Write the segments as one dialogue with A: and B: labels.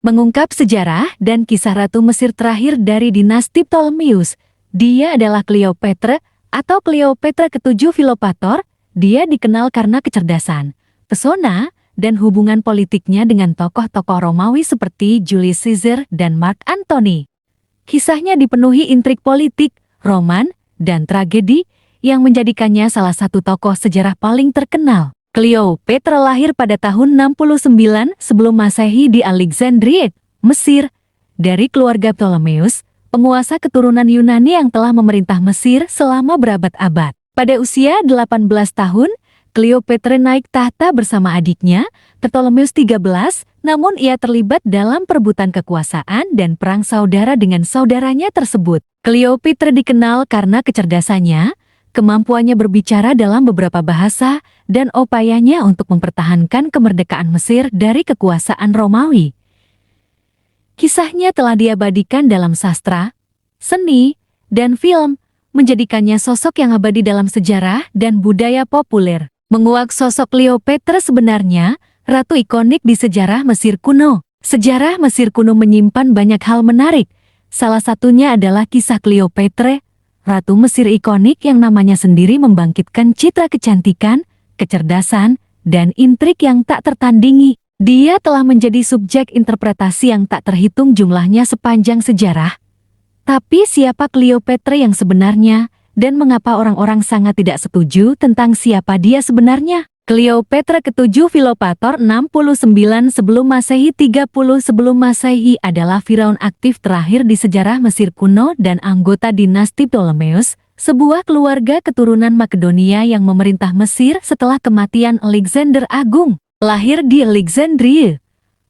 A: Mengungkap sejarah dan kisah Ratu Mesir terakhir dari dinasti Ptolemeus. Dia adalah Cleopatra atau Cleopatra ke-7 Filopator. Dia dikenal karena kecerdasan, pesona, dan hubungan politiknya dengan tokoh-tokoh Romawi seperti Julius Caesar dan Mark Antony. Kisahnya dipenuhi intrik politik, roman, dan tragedi yang menjadikannya salah satu tokoh sejarah paling terkenal. Cleopatra lahir pada tahun 69 sebelum Masehi di Alexandria, Mesir, dari keluarga Ptolemeus, penguasa keturunan Yunani yang telah memerintah Mesir selama berabad-abad. Pada usia 18 tahun, Cleopatra naik tahta bersama adiknya, Ptolemeus XIII, namun ia terlibat dalam perebutan kekuasaan dan perang saudara dengan saudaranya tersebut. Cleopatra dikenal karena kecerdasannya, kemampuannya berbicara dalam beberapa bahasa, dan upayanya untuk mempertahankan kemerdekaan Mesir dari kekuasaan Romawi. Kisahnya telah diabadikan dalam sastra, seni, dan film, menjadikannya sosok yang abadi dalam sejarah dan budaya populer. Menguak sosok Cleopatra sebenarnya, ratu ikonik di sejarah Mesir kuno. Sejarah Mesir kuno menyimpan banyak hal menarik. Salah satunya adalah kisah Cleopatra, ratu Mesir ikonik yang namanya sendiri membangkitkan citra kecantikan, kecerdasan, dan intrik yang tak tertandingi. Dia telah menjadi subjek interpretasi yang tak terhitung jumlahnya sepanjang sejarah. Tapi siapa Cleopatra yang sebenarnya, dan mengapa orang-orang sangat tidak setuju tentang siapa dia sebenarnya? Cleopatra ke-7 Filopator 69 sebelum Masehi 30 sebelum Masehi adalah firaun aktif terakhir di sejarah Mesir kuno dan anggota dinasti Ptolemeus, sebuah keluarga keturunan Makedonia yang memerintah Mesir setelah kematian Alexander Agung. Lahir di Alexandria,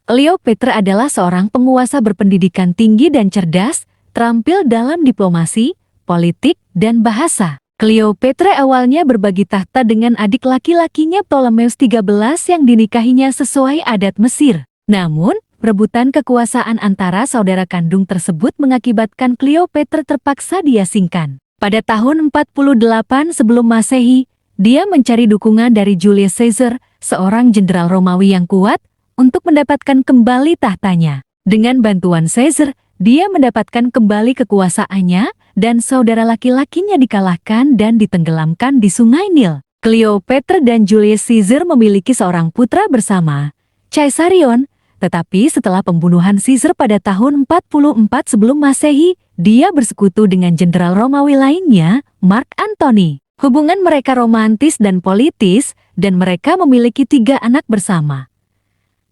A: Cleopatra adalah seorang penguasa berpendidikan tinggi dan cerdas, terampil dalam diplomasi, politik, dan bahasa. Cleopatra awalnya berbagi tahta dengan adik laki-lakinya Ptolemeus XIII yang dinikahinya sesuai adat Mesir. Namun, rebutan kekuasaan antara saudara kandung tersebut mengakibatkan Cleopatra terpaksa diasingkan. Pada tahun 48 sebelum Masehi, dia mencari dukungan dari Julius Caesar, seorang jenderal Romawi yang kuat, untuk mendapatkan kembali tahtanya. Dengan bantuan Caesar, dia mendapatkan kembali kekuasaannya, dan saudara laki-lakinya dikalahkan dan ditenggelamkan di Sungai Nil. Cleopatra dan Julius Caesar memiliki seorang putra bersama, Caesarion, tetapi setelah pembunuhan Caesar pada tahun 44 sebelum Masehi, dia bersekutu dengan jenderal Romawi lainnya, Mark Antony. Hubungan mereka romantis dan politis, dan mereka memiliki 3 anak bersama.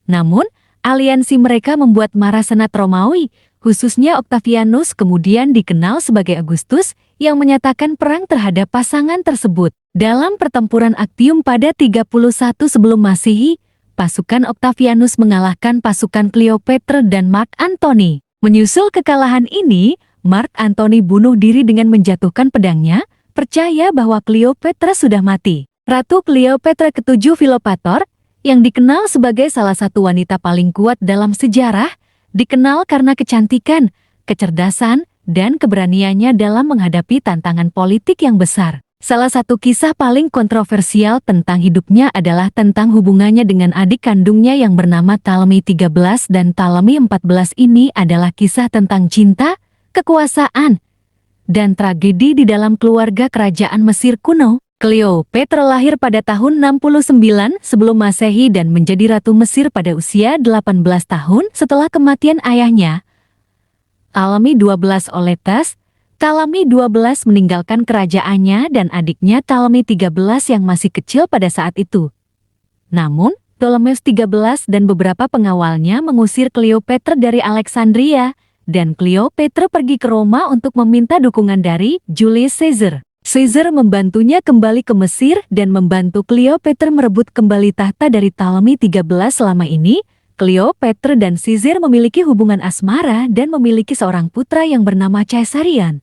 A: Namun, aliansi mereka membuat marah Senat Romawi, khususnya Octavianus kemudian dikenal sebagai Agustus, yang menyatakan perang terhadap pasangan tersebut. Dalam pertempuran Actium pada 31 sebelum Masehi, pasukan Octavianus mengalahkan pasukan Cleopatra dan Mark Antony. Menyusul kekalahan ini, Mark Antony bunuh diri dengan menjatuhkan pedangnya, percaya bahwa Cleopatra sudah mati. Ratu Cleopatra ke-7 Filopator, yang dikenal sebagai salah satu wanita paling kuat dalam sejarah, dikenal karena kecantikan, kecerdasan, dan keberaniannya dalam menghadapi tantangan politik yang besar. Salah satu kisah paling kontroversial tentang hidupnya adalah tentang hubungannya dengan adik kandungnya yang bernama Ptolemy XIII dan Ptolemy XIV. Ini adalah kisah tentang cinta, kekuasaan, dan tragedi di dalam keluarga kerajaan Mesir kuno. Cleopatra lahir pada tahun 69 sebelum Masehi dan menjadi ratu Mesir pada usia 18 tahun setelah kematian ayahnya, Ptolemy XII Auletes. Ptolemy XII meninggalkan kerajaannya dan adiknya Ptolemy XIII yang masih kecil pada saat itu. Namun, Ptolemeus XIII dan beberapa pengawalnya mengusir Cleopatra dari Alexandria, dan Cleopatra pergi ke Roma untuk meminta dukungan dari Julius Caesar. Caesar membantunya kembali ke Mesir dan membantu Cleopatra merebut kembali tahta dari Ptolemy XIII. Selama ini, Cleopatra dan Caesar memiliki hubungan asmara dan memiliki seorang putra yang bernama Caesarion.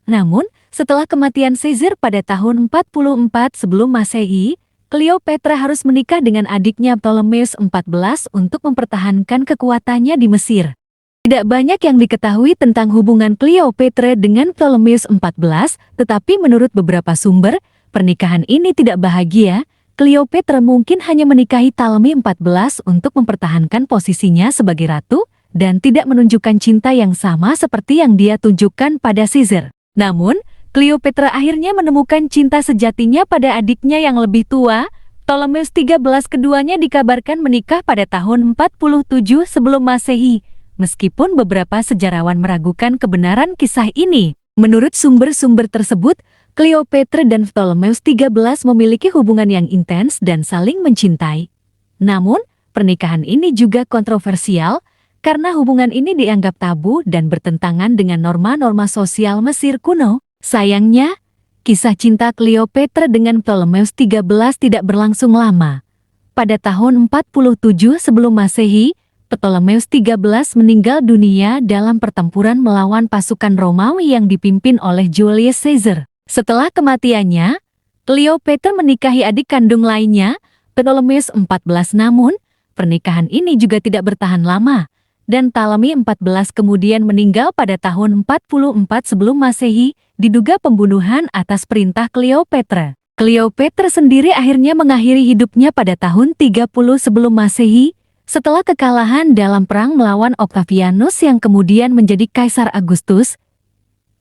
A: Namun, setelah kematian Caesar pada tahun 44 sebelum Masehi, Cleopatra harus menikah dengan adiknya Ptolemeus XIV untuk mempertahankan kekuatannya di Mesir. Tidak banyak yang diketahui tentang hubungan Cleopatra dengan Ptolemeus XIV, tetapi menurut beberapa sumber, pernikahan ini tidak bahagia. Cleopatra mungkin hanya menikahi Ptolemy XIV untuk mempertahankan posisinya sebagai ratu, dan tidak menunjukkan cinta yang sama seperti yang dia tunjukkan pada Caesar. Namun, Cleopatra akhirnya menemukan cinta sejatinya pada adiknya yang lebih tua, Ptolemeus XIII. Keduanya dikabarkan menikah pada tahun 47 sebelum Masehi, meskipun beberapa sejarawan meragukan kebenaran kisah ini. Menurut sumber-sumber tersebut, Cleopatra dan Ptolemeus XIII memiliki hubungan yang intens dan saling mencintai. Namun, pernikahan ini juga kontroversial karena hubungan ini dianggap tabu dan bertentangan dengan norma-norma sosial Mesir kuno. Sayangnya, kisah cinta Cleopatra dengan Ptolemeus XIII tidak berlangsung lama. Pada tahun 47 sebelum Masehi, Ptolemeus XIII meninggal dunia dalam pertempuran melawan pasukan Romawi yang dipimpin oleh Julius Caesar. Setelah kematiannya, Cleopatra menikahi adik kandung lainnya, Ptolemeus XIV. Namun, pernikahan ini juga tidak bertahan lama, dan Ptolemy XIV kemudian meninggal pada tahun 44 sebelum Masehi, diduga pembunuhan atas perintah Cleopatra. Cleopatra sendiri akhirnya mengakhiri hidupnya pada tahun 30 sebelum Masehi, setelah kekalahan dalam perang melawan Octavianus yang kemudian menjadi Kaisar Agustus.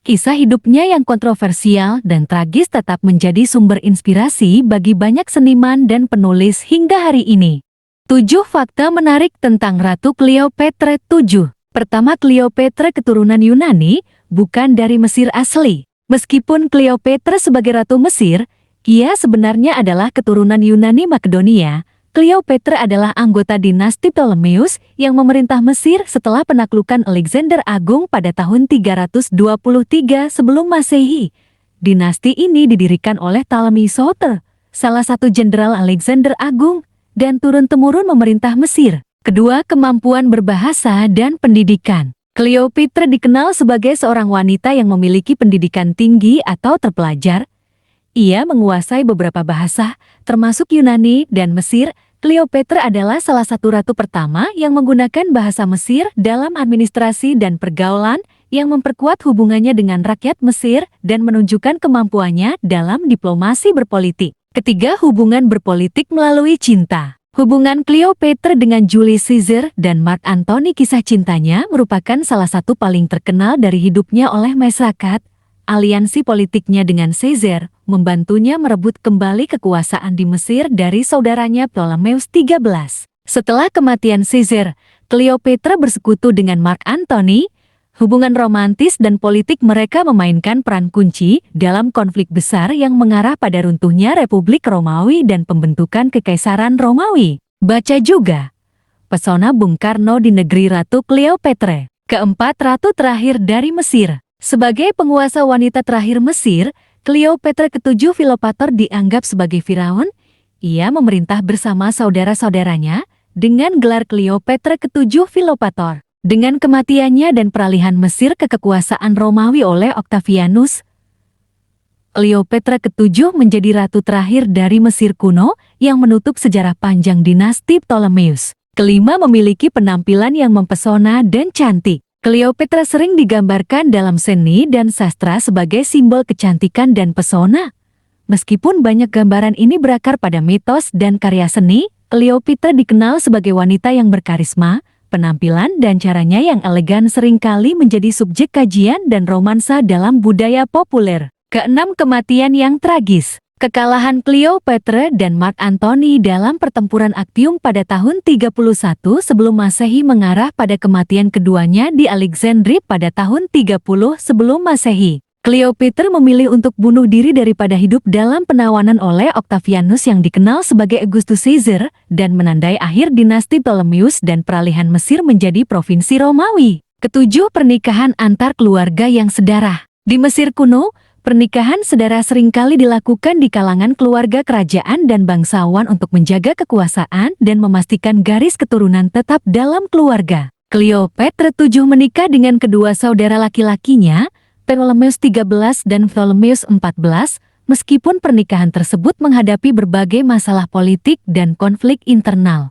A: Kisah hidupnya yang kontroversial dan tragis tetap menjadi sumber inspirasi bagi banyak seniman dan penulis hingga hari ini. 7 fakta menarik tentang Ratu Cleopatra. 7. Pertama, Cleopatra keturunan Yunani, bukan dari Mesir asli. Meskipun Cleopatra sebagai Ratu Mesir, ia sebenarnya adalah keturunan Yunani Makedonia. Cleopatra adalah anggota dinasti Ptolemeus yang memerintah Mesir setelah penaklukan Alexander Agung pada tahun 323 sebelum Masehi. Dinasti ini didirikan oleh Ptolemy Soter, salah satu jenderal Alexander Agung, dan turun-temurun memerintah Mesir. Kedua, kemampuan berbahasa dan pendidikan. Cleopatra dikenal sebagai seorang wanita yang memiliki pendidikan tinggi atau terpelajar. Ia menguasai beberapa bahasa, termasuk Yunani dan Mesir. Cleopatra adalah salah satu ratu pertama yang menggunakan bahasa Mesir dalam administrasi dan pergaulan, yang memperkuat hubungannya dengan rakyat Mesir dan menunjukkan kemampuannya dalam diplomasi berpolitik. Ketiga, hubungan berpolitik melalui cinta. Hubungan Cleopatra dengan Julius Caesar dan Mark Antony, kisah cintanya merupakan salah satu paling terkenal dari hidupnya oleh masyarakat. Aliansi politiknya dengan Caesar membantunya merebut kembali kekuasaan di Mesir dari saudaranya Ptolemeus XIII. Setelah kematian Caesar, Cleopatra bersekutu dengan Mark Antony. Hubungan romantis dan politik mereka memainkan peran kunci dalam konflik besar yang mengarah pada runtuhnya Republik Romawi dan pembentukan Kekaisaran Romawi. Baca juga Pesona Bung Karno di Negeri Ratu Cleopatra. Keempat, ratu terakhir dari Mesir. Sebagai penguasa wanita terakhir Mesir, Cleopatra ke-7 Filopator dianggap sebagai Firaun. Ia memerintah bersama saudara-saudaranya dengan gelar Cleopatra ke-7 Filopator. Dengan kematiannya dan peralihan Mesir ke kekuasaan Romawi oleh Octavianus, Cleopatra ke-7 menjadi ratu terakhir dari Mesir kuno yang menutup sejarah panjang dinasti Ptolemeus. Kelima, memiliki penampilan yang mempesona dan cantik. Cleopatra sering digambarkan dalam seni dan sastra sebagai simbol kecantikan dan pesona. Meskipun banyak gambaran ini berakar pada mitos dan karya seni, Cleopatra dikenal sebagai wanita yang berkarisma. Penampilan dan caranya yang elegan seringkali menjadi subjek kajian dan romansa dalam budaya populer. Keenam, kematian yang tragis. Kekalahan Cleopatra dan Mark Antony dalam pertempuran Actium pada tahun 31 sebelum Masehi mengarah pada kematian keduanya di Alexandria pada tahun 30 sebelum Masehi. Cleopatra memilih untuk bunuh diri daripada hidup dalam penawanan oleh Octavianus yang dikenal sebagai Augustus Caesar, dan menandai akhir dinasti Ptolemeus dan peralihan Mesir menjadi provinsi Romawi. Ketujuh, pernikahan antar keluarga yang sedarah. Di Mesir kuno, pernikahan sedara seringkali dilakukan di kalangan keluarga kerajaan dan bangsawan untuk menjaga kekuasaan dan memastikan garis keturunan tetap dalam keluarga. Cleopatra VII menikah dengan kedua saudara laki-lakinya, Ptolemeus XIII dan Ptolemeus XIV, meskipun pernikahan tersebut menghadapi berbagai masalah politik dan konflik internal.